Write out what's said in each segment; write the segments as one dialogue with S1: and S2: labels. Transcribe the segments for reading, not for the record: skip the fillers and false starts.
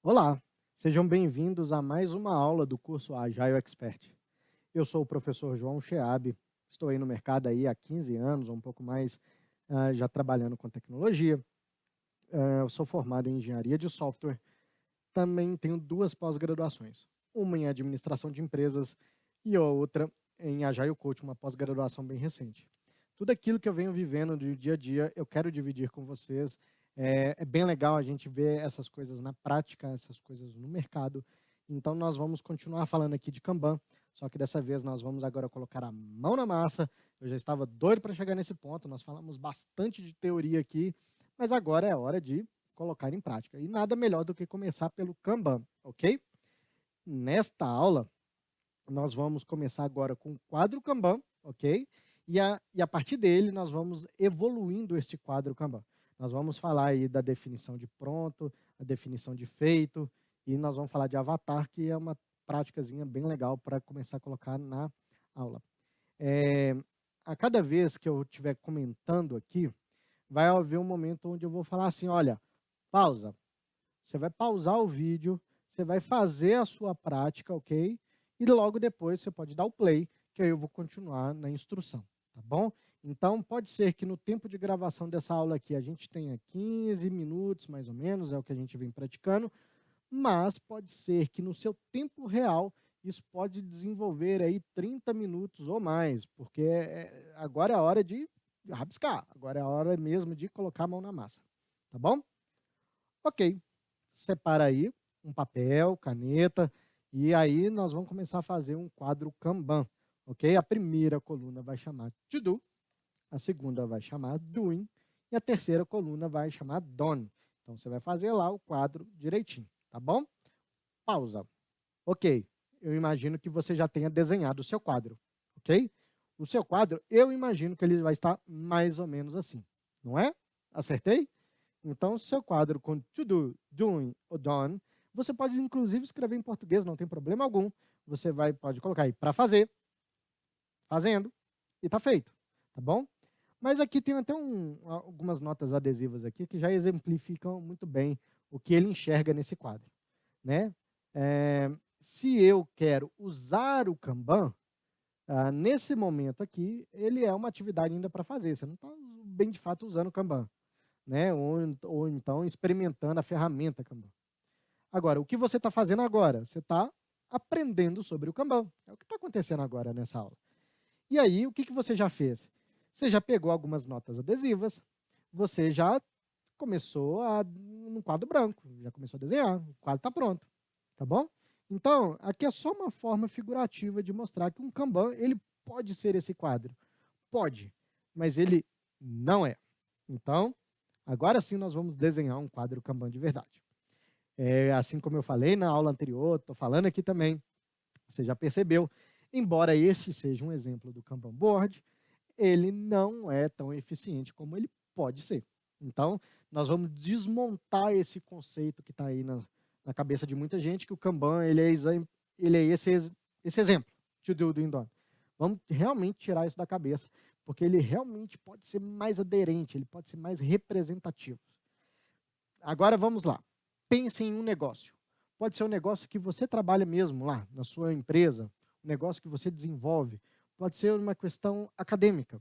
S1: Olá, sejam bem-vindos a mais uma aula do curso Agile Expert. Eu sou o professor João Cheabe, estou aí no mercado aí há 15 anos, ou um pouco mais, já trabalhando com tecnologia. Eu sou formado em engenharia de software, também tenho duas pós-graduações, uma em administração de empresas e a outra em Agile Coach, uma pós-graduação bem recente. Tudo aquilo que eu venho vivendo do dia a dia, eu quero dividir com vocês. É bem legal a gente ver essas coisas na prática, essas coisas no mercado. Então, nós vamos continuar falando aqui de Kanban, só que dessa vez nós vamos agora colocar a mão na massa. Eu já estava doido para chegar nesse ponto, nós falamos bastante de teoria aqui, mas agora é hora de colocar em prática. E nada melhor do que começar pelo Kanban, ok? Nesta aula, nós vamos começar agora com o quadro Kanban, ok? E a partir dele, nós vamos evoluindo este quadro Kanban. Nós vamos falar aí da definição de pronto, a definição de feito, e nós vamos falar de avatar, que é uma práticazinha bem legal para começar a colocar na aula. É, a cada vez que eu estiver comentando aqui, vai haver um momento onde eu vou falar assim, olha, pausa. Você vai pausar o vídeo, você vai fazer a sua prática, ok? E logo depois você pode dar o play, que aí eu vou continuar na instrução, tá bom? Então, pode ser que no tempo de gravação dessa aula aqui a gente tenha 15 minutos, mais ou menos, é o que a gente vem praticando, mas pode ser que no seu tempo real isso pode desenvolver aí 30 minutos ou mais, porque agora é a hora de rabiscar, agora é a hora mesmo de colocar a mão na massa, tá bom? Ok, separa aí um papel, caneta, e aí nós vamos começar a fazer um quadro Kanban, ok? A primeira coluna vai chamar to do, a segunda vai chamar doing, e a terceira coluna vai chamar done. Então, você vai fazer lá o quadro direitinho, tá bom? Pausa. Ok, eu imagino que você já tenha desenhado o seu quadro, ok? O seu quadro, eu imagino que ele vai estar mais ou menos assim, não é? Acertei? Então, seu quadro com to do, doing ou done, você pode inclusive escrever em português, não tem problema algum. Você pode colocar aí para fazer, fazendo, e está feito, tá bom? Mas aqui tem até algumas notas adesivas aqui que já exemplificam muito bem o que ele enxerga nesse quadro, né? Se eu quero usar o Kanban, nesse momento aqui, ele é uma atividade ainda para fazer. Você não está bem de fato usando o Kanban, né? Ou então experimentando a ferramenta Kanban. Agora, o que você está fazendo agora? Você está aprendendo sobre o Kanban. É o que está acontecendo agora nessa aula. E aí, o que, que você já fez? Você já pegou algumas notas adesivas, você já começou no quadro branco, já começou a desenhar, o quadro está pronto, tá bom? Então, aqui é só uma forma figurativa de mostrar que um Kanban, ele pode ser esse quadro. Pode, mas ele não é. Então, agora sim nós vamos desenhar um quadro Kanban de verdade. Assim como eu falei na aula anterior, estou falando aqui também, você já percebeu, embora este seja um exemplo do Kanban Board, ele não é tão eficiente como ele pode ser. Então, nós vamos desmontar esse conceito que está aí na cabeça de muita gente, que o Kanban ele é esse exemplo, to do, do, done. Vamos realmente tirar isso da cabeça, porque ele realmente pode ser mais aderente, ele pode ser mais representativo. Agora vamos lá. Pense em um negócio. Pode ser um negócio que você trabalha mesmo lá na sua empresa, um negócio que você desenvolve. Pode ser uma questão acadêmica.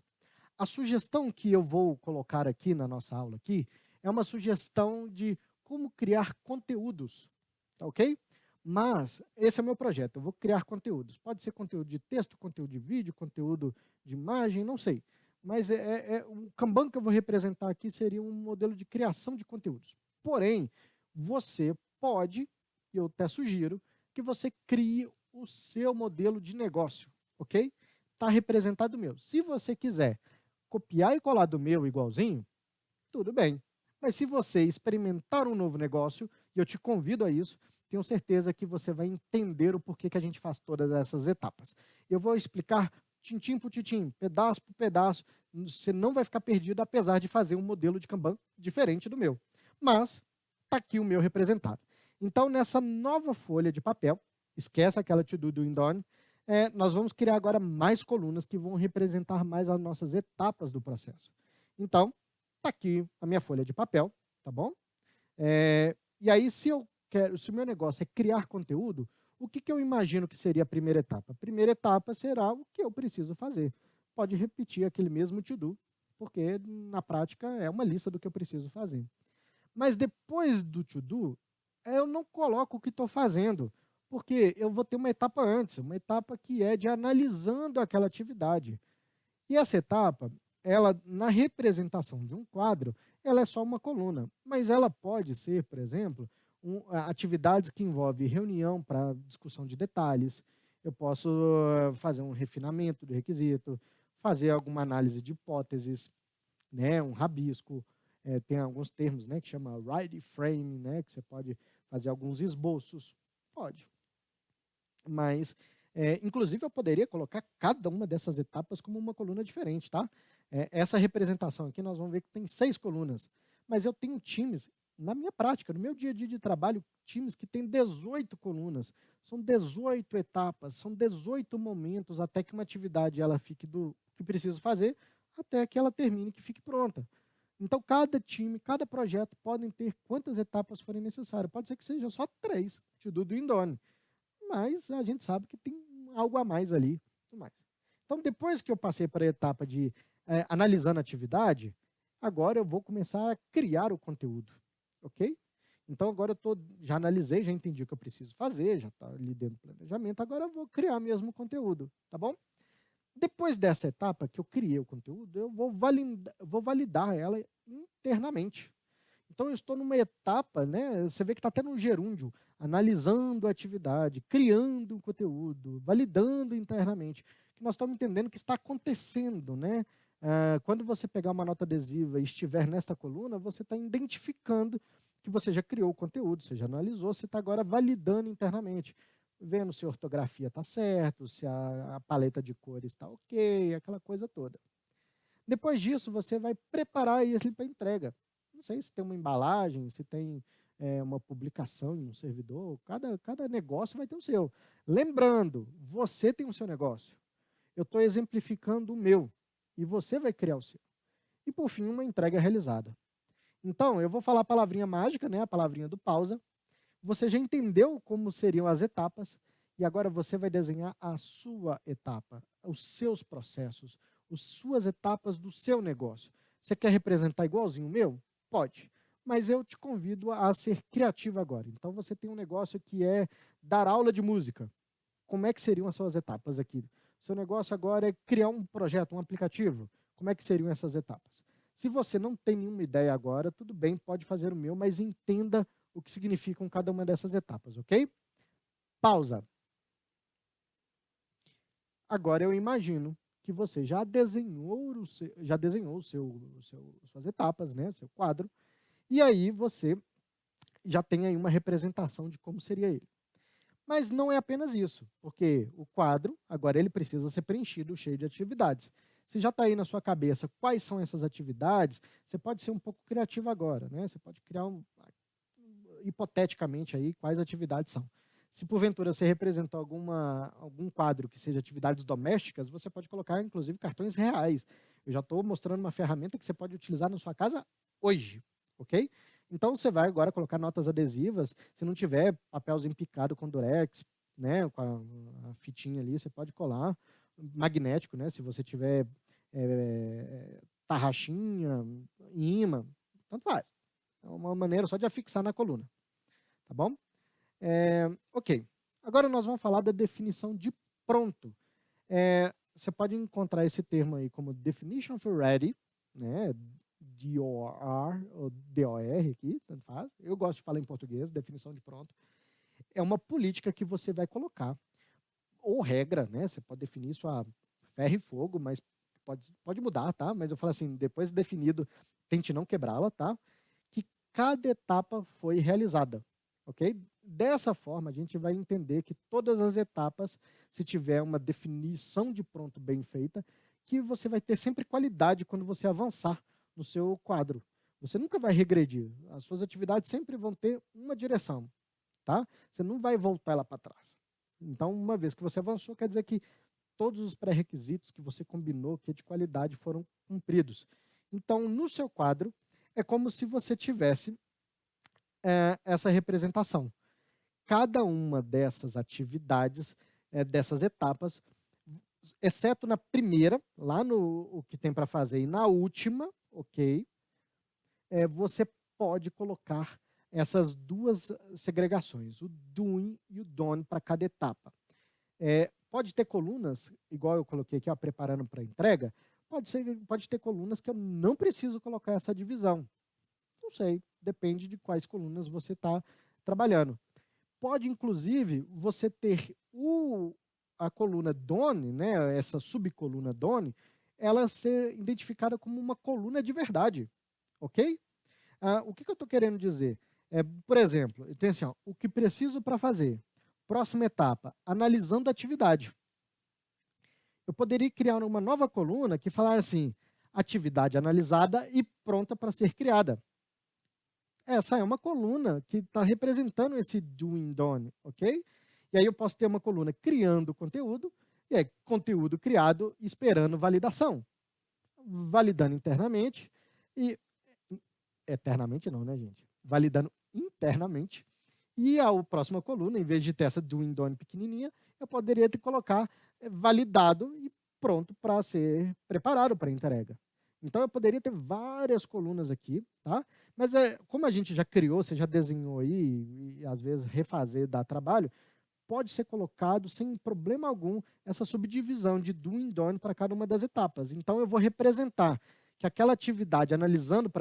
S1: A sugestão que eu vou colocar aqui na nossa aula aqui é uma sugestão de como criar conteúdos, tá ok? Mas esse é o meu projeto, eu vou criar conteúdos. Pode ser conteúdo de texto, conteúdo de vídeo, conteúdo de imagem, não sei. Mas o Kanban que eu vou representar aqui seria um modelo de criação de conteúdos. Porém, você pode, e eu até sugiro, que você crie o seu modelo de negócio, ok? Está representado o meu. Se você quiser copiar e colar do meu igualzinho, tudo bem. Mas se você experimentar um novo negócio, e eu te convido a isso, tenho certeza que você vai entender o porquê que a gente faz todas essas etapas. Eu vou explicar tintim por tintim, pedaço por pedaço. Você não vai ficar perdido, apesar de fazer um modelo de Kanban diferente do meu. Mas está aqui o meu representado. Então, nessa nova folha de papel, esquece aquela to do, doing, done, nós vamos criar agora mais colunas que vão representar mais as nossas etapas do processo. Então, está aqui a minha folha de papel, tá bom? E aí, se eu se o meu negócio é criar conteúdo, o que, que eu imagino que seria a primeira etapa? A primeira etapa será o que eu preciso fazer. Pode repetir aquele mesmo to-do, porque na prática é uma lista do que eu preciso fazer. Mas depois do to-do, eu não coloco o que estou fazendo, porque eu vou ter uma etapa antes, uma etapa que é de analisando aquela atividade. E essa etapa, ela na representação de um quadro, ela é só uma coluna, mas ela pode ser, por exemplo, atividades que envolvem reunião para discussão de detalhes. Eu posso fazer um refinamento do requisito, fazer alguma análise de hipóteses, né, um rabisco. Tem alguns termos, né, que chama wireframe, né, que você pode fazer alguns esboços. Pode. Mas, inclusive, eu poderia colocar cada uma dessas etapas como uma coluna diferente, tá? Essa representação aqui, nós vamos ver que tem 6 colunas. Mas eu tenho times, na minha prática, no meu dia a dia de trabalho, times que têm 18 colunas. São 18 etapas, são 18 momentos até que uma atividade ela fique do que precisa fazer, até que ela termine, que fique pronta. Então, cada time, cada projeto podem ter quantas etapas forem necessárias. Pode ser que seja só 3, to do and done, mas a gente sabe que tem algo a mais ali. Tudo mais. Então, depois que eu passei para a etapa de analisando a atividade, agora eu vou começar a criar o conteúdo, ok? Então, agora já analisei, já entendi o que eu preciso fazer, já está ali dentro do planejamento, agora eu vou criar mesmo o conteúdo, tá bom? Depois dessa etapa que eu criei o conteúdo, eu vou validar ela internamente. Então, eu estou numa etapa, né? Você vê que está até no gerúndio, analisando a atividade, criando um conteúdo, validando internamente, que nós estamos entendendo que está acontecendo, né? Quando você pegar uma nota adesiva e estiver nesta coluna, você está identificando que você já criou o conteúdo, você já analisou, você está agora validando internamente, vendo se a ortografia está certo, se a paleta de cores está ok, aquela coisa toda. Depois disso, você vai preparar ele para entrega. Não sei se tem uma embalagem, se tem uma publicação em um servidor, cada negócio vai ter o seu. Lembrando, você tem o seu negócio. Eu estou exemplificando o meu, e você vai criar o seu. E, por fim, uma entrega realizada. Então, eu vou falar a palavrinha mágica, né, a palavrinha do pausa. Você já entendeu como seriam as etapas, e agora você vai desenhar a sua etapa, os seus processos, as suas etapas do seu negócio. Você quer representar igualzinho o meu? Pode. Mas eu te convido a ser criativo agora. Então, você tem um negócio que é dar aula de música. Como é que seriam as suas etapas aqui? Seu negócio agora é criar um projeto, um aplicativo. Como é que seriam essas etapas? Se você não tem nenhuma ideia agora, tudo bem, pode fazer o meu, mas entenda o que significam cada uma dessas etapas, ok? Pausa. Agora eu imagino que você já desenhou suas etapas, né, seu quadro, e aí você já tem aí uma representação de como seria ele. Mas não é apenas isso, porque o quadro, agora ele precisa ser preenchido, cheio de atividades. Se já está aí na sua cabeça quais são essas atividades, você pode ser um pouco criativo agora, né? Você pode criar hipoteticamente aí quais atividades são. Se porventura você representou algum quadro que seja atividades domésticas, você pode colocar inclusive cartões reais. Eu já estou mostrando uma ferramenta que você pode utilizar na sua casa hoje, ok? Então você vai agora colocar notas adesivas. Se não tiver papelzinho picado com durex, né, com a fitinha ali, você pode colar magnético, né? Se você tiver tarraxinha, imã, tanto faz. É uma maneira só de afixar na coluna. Tá bom? Ok. Agora nós vamos falar da definição de pronto. Você pode encontrar esse termo aí como definition of ready, né? D-O-R ou D-O-R aqui, tanto faz. Eu gosto de falar em português, definição de pronto. É uma política que você vai colocar, ou regra, né? Você pode definir isso a ferro e fogo, mas pode mudar, tá? Mas eu falo assim, depois definido, tente não quebrá-la, tá? Que cada etapa foi realizada, ok? Dessa forma, a gente vai entender que todas as etapas, se tiver uma definição de pronto bem feita, que você vai ter sempre qualidade quando você avançar no seu quadro. Você nunca vai regredir. As suas atividades sempre vão ter uma direção, tá? Você não vai voltar ela para trás. Então, uma vez que você avançou, quer dizer que todos os pré-requisitos que você combinou, que é de qualidade, foram cumpridos. Então, no seu quadro, é como se você tivesse essa representação. cada uma dessas atividades, dessas etapas, exceto na primeira, lá no o que tem para fazer, e na última, ok, você pode colocar essas duas segregações, o doing e o done para cada etapa. Pode ter colunas, igual eu coloquei aqui, ó, preparando para entrega, pode ter colunas que eu não preciso colocar essa divisão. Não sei, depende de quais colunas você está trabalhando. Pode, inclusive, você ter a coluna done, né, essa subcoluna done, ela ser identificada como uma coluna de verdade, ok? O que eu estou querendo dizer? Por exemplo, eu tenho assim, ó, o que preciso para fazer. Próxima etapa, analisando a atividade. Eu poderia criar uma nova coluna que falar assim, atividade analisada e pronta para ser criada. Essa é uma coluna que está representando esse doing done, ok? E aí eu posso ter uma coluna criando conteúdo, e aí conteúdo criado esperando validação. Validando internamente e eternamente não, né, gente? Validando internamente. E a próxima coluna, em vez de ter essa doing done pequenininha, eu poderia colocar validado e pronto para ser preparado para entrega. Então, eu poderia ter várias colunas aqui, tá? Mas como a gente já criou, você já desenhou aí, e às vezes refazer dá trabalho, pode ser colocado sem problema algum essa subdivisão de do e done para cada uma das etapas. Então, eu vou representar que aquela atividade, analisando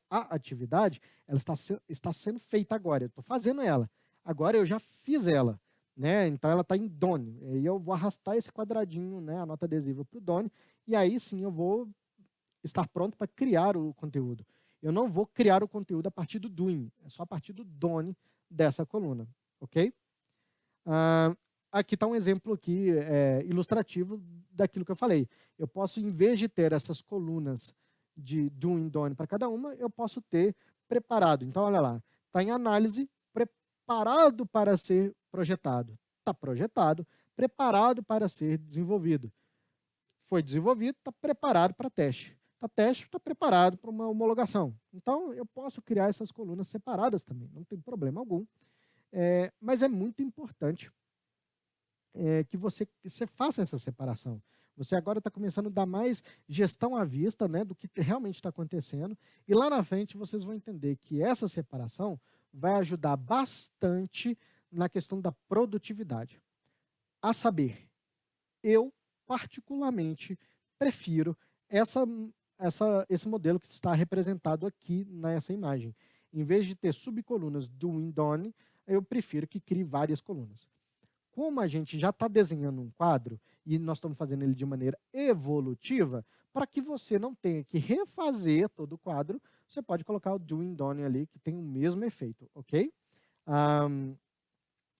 S1: a atividade, ela está sendo feita agora. Eu estou fazendo ela. Agora eu já fiz ela. Né? Então, ela está em done. E eu vou arrastar esse quadradinho, né, a nota adesiva para o done, e aí sim eu vou estar pronto para criar o conteúdo. Eu não vou criar o conteúdo a partir do doing, é só a partir do done dessa coluna, ok? Aqui está um exemplo aqui, ilustrativo daquilo que eu falei. Eu posso, em vez de ter essas colunas de doing, done para cada uma, eu posso ter preparado. Então, olha lá, está em análise, preparado para ser projetado. Está projetado, preparado para ser desenvolvido. Foi desenvolvido, está preparado para teste. Está teste, está preparado para uma homologação. Então, eu posso criar essas colunas separadas também, não tem problema algum. Mas é muito importante que você faça essa separação. Você agora está começando a dar mais gestão à vista, né, do que realmente está acontecendo, e lá na frente vocês vão entender que essa separação vai ajudar bastante na questão da produtividade. A saber, eu particularmente prefiro esse modelo que está representado aqui nessa imagem. Em vez de ter subcolunas do e done, eu prefiro que crie várias colunas. Como a gente já está desenhando um quadro e nós estamos fazendo ele de maneira evolutiva, para que você não tenha que refazer todo o quadro, você pode colocar o do e done ali, que tem o mesmo efeito, ok?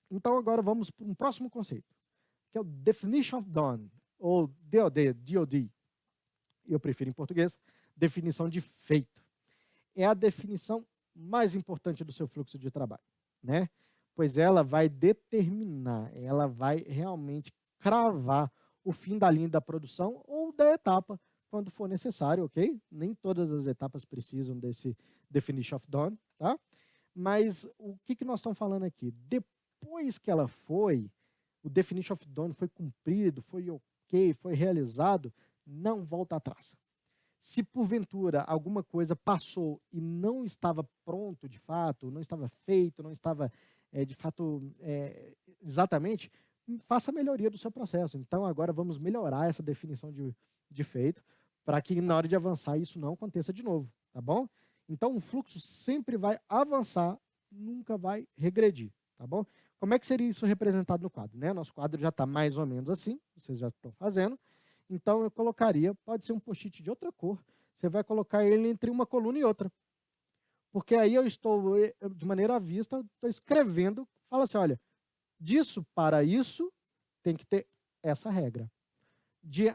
S1: Então, agora vamos para um próximo conceito, que é o Definition of Done, ou DOD. Eu prefiro em português, definição de feito. É a definição mais importante do seu fluxo de trabalho, né? Pois ela vai determinar, ela vai realmente cravar o fim da linha da produção ou da etapa, quando for necessário, ok? Nem todas as etapas precisam desse definition of done, tá? Mas o que nós estamos falando aqui? Depois que ela foi, o definition of done foi cumprido, foi ok, foi realizado, não volta atrás. Se porventura alguma coisa passou e não estava pronto de fato, não estava feito, não estava de fato exatamente, faça a melhoria do seu processo. Então agora vamos melhorar essa definição de feito para que na hora de avançar isso não aconteça de novo, tá bom? Então o fluxo sempre vai avançar, nunca vai regredir, tá bom? Como é que seria isso representado no quadro? Né? Nosso quadro já está mais ou menos assim, vocês já estão fazendo. Então, eu colocaria, pode ser um post-it de outra cor, você vai colocar ele entre uma coluna e outra. Porque aí eu estou, de maneira à vista, estou escrevendo, fala assim, olha, disso para isso, tem que ter essa regra.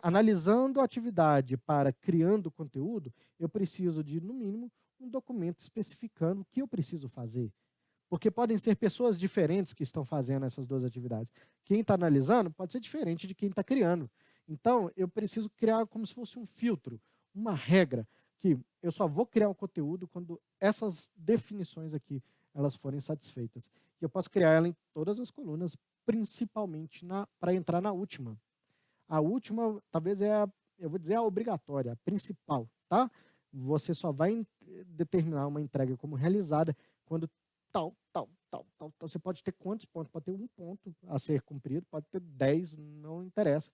S1: Analisando a atividade para criando conteúdo, eu preciso de, no mínimo, um documento especificando o que eu preciso fazer. Porque podem ser pessoas diferentes que estão fazendo essas duas atividades. Quem está analisando pode ser diferente de quem está criando. Então, eu preciso criar como se fosse um filtro, uma regra, que eu só vou criar um conteúdo quando essas definições aqui elas forem satisfeitas. E eu posso criar ela em todas as colunas, principalmente para entrar na última. A última, talvez eu vou dizer a obrigatória, a principal, tá? Você só vai determinar uma entrega como realizada quando tal, tal, tal, tal, tal. Você pode ter quantos pontos? Pode ter um ponto a ser cumprido, pode ter 10, não interessa.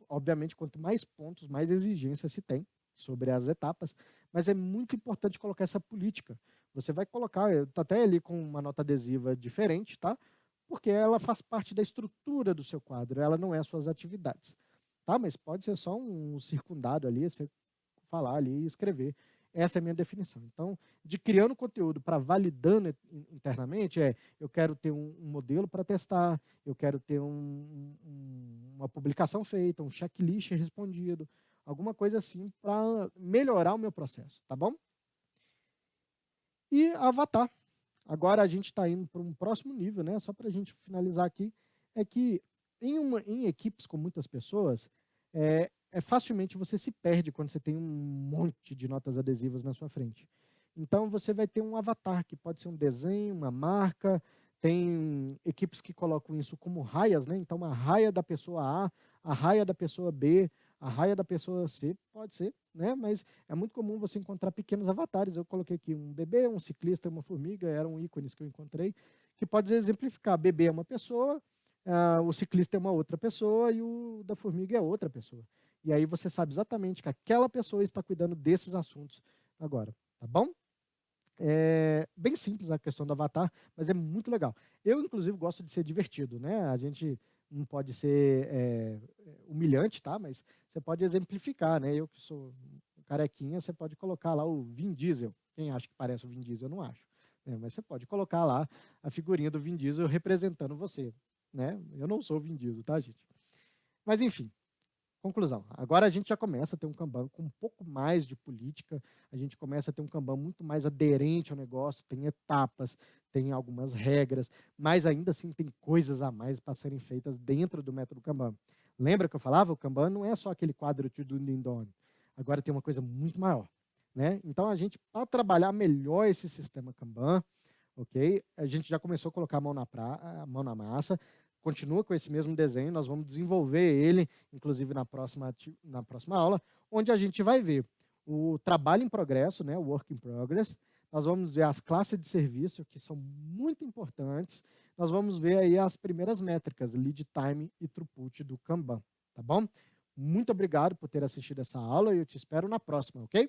S1: Obviamente, quanto mais pontos, mais exigência se tem sobre as etapas, mas é muito importante colocar essa política. Você vai colocar, está até ali com uma nota adesiva diferente, tá? Porque ela faz parte da estrutura do seu quadro, ela não é suas atividades, tá? Mas pode ser só um circundado ali, você falar ali e escrever. Essa é a minha definição. Então, de criando conteúdo para validando internamente, eu quero ter um modelo para testar, eu quero ter uma publicação feita, um checklist respondido, alguma coisa assim para melhorar o meu processo, tá bom? E avatar. Agora a gente está indo para um próximo nível, né? Só para a gente finalizar aqui, é que em equipes com muitas pessoas, facilmente você se perde quando você tem um monte de notas adesivas na sua frente. Então você vai ter um avatar, que pode ser um desenho, uma marca, tem equipes que colocam isso como raias, né? Então uma raia da pessoa A, a raia da pessoa B, a raia da pessoa C, pode ser, né? Mas é muito comum você encontrar pequenos avatares. Eu coloquei aqui um bebê, um ciclista e uma formiga, eram ícones que eu encontrei, que pode exemplificar. Bebê é uma pessoa, o ciclista é uma outra pessoa e o da formiga é outra pessoa. E aí você sabe exatamente que aquela pessoa está cuidando desses assuntos agora, tá bom? É bem simples a questão do avatar, mas é muito legal. Eu, inclusive, gosto de ser divertido, né? A gente não pode ser humilhante, tá? Mas você pode exemplificar, né? Eu que sou carequinha, você pode colocar lá o Vin Diesel. Quem acha que parece o Vin Diesel, eu não acho. Mas você pode colocar lá a figurinha do Vin Diesel representando você, né? Eu não sou o Vin Diesel, tá, gente? Mas, enfim. Conclusão. Agora a gente já começa a ter um Kanban com um pouco mais de política, a gente começa a ter um Kanban muito mais aderente ao negócio, tem etapas, tem algumas regras, mas ainda assim tem coisas a mais para serem feitas dentro do método Kanban. Lembra que eu falava? O Kanban não é só aquele quadro to do Nindone. Agora tem uma coisa muito maior, né? Então a gente, para trabalhar melhor esse sistema Kanban, ok? A gente já começou a colocar a mão na massa, continua com esse mesmo desenho, nós vamos desenvolver ele, inclusive na próxima aula, onde a gente vai ver o trabalho em progresso, né, o work in progress, nós vamos ver as classes de serviço, que são muito importantes, nós vamos ver aí as primeiras métricas, lead time e throughput do Kanban, tá bom? Muito obrigado por ter assistido essa aula e eu te espero na próxima, ok?